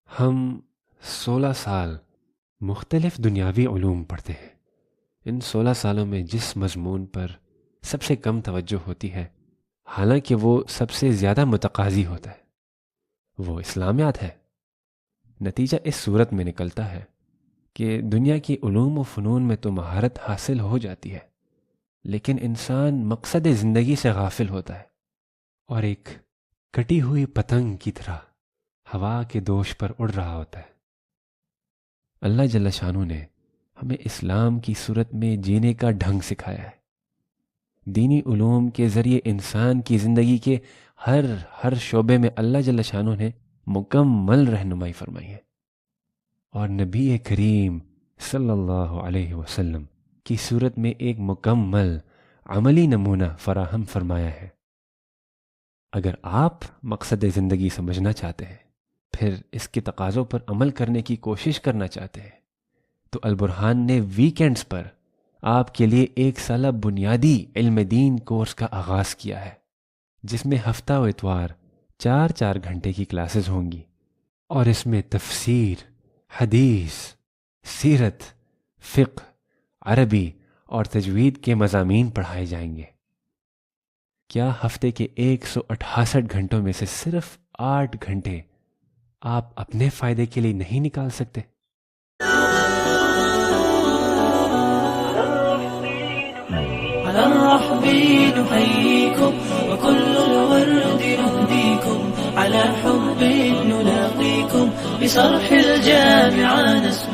ہم 16 سال مختلف دنیاوی علوم پڑھتے ہیں۔ ان 16 سالوں میں جس مضمون پر سب سے کم توجہ ہوتی ہے، حالانکہ وہ سب سے زیادہ متقاضی ہوتا ہے، وہ اسلامیات ہے۔ نتیجہ اس صورت میں نکلتا ہے کہ دنیا کی علوم و فنون میں تو مہارت حاصل ہو جاتی ہے، لیکن انسان مقصد زندگی سے غافل ہوتا ہے اور ایک کٹی ہوئی پتنگ کی طرح ہوا کے دوش پر اڑ رہا ہوتا ہے۔ اللہ جل شانہ نے ہمیں اسلام کی صورت میں جینے کا ڈھنگ سکھایا ہے۔ دینی علوم کے ذریعے انسان کی زندگی کے ہر شعبے میں اللہ جل شانہ نے مکمل رہنمائی فرمائی ہے، اور نبی کریم صلی اللہ علیہ وسلم کی صورت میں ایک مکمل عملی نمونہ فراہم فرمایا ہے۔ اگر آپ مقصد زندگی سمجھنا چاہتے ہیں، پھر اس کے تقاضوں پر عمل کرنے کی کوشش کرنا چاہتے ہیں، تو البرہان نے ویکینڈز پر آپ کے لیے 1 سالہ بنیادی علم دین کورس کا آغاز کیا ہے، جس میں ہفتہ و اتوار 4 گھنٹے کی کلاسز ہوں گی، اور اس میں تفسیر، حدیث، سیرت، فقہ، عربی اور تجوید کے مضامین پڑھائے جائیں گے۔ کیا ہفتے کے 168 گھنٹوں میں سے صرف 8 گھنٹے آپ اپنے فائدے کے لیے نہیں نکال سکتے؟ على الرحب نحييكم وكل الورد نهديكم على حب نلاقيكم بصرح الجامعة نسمع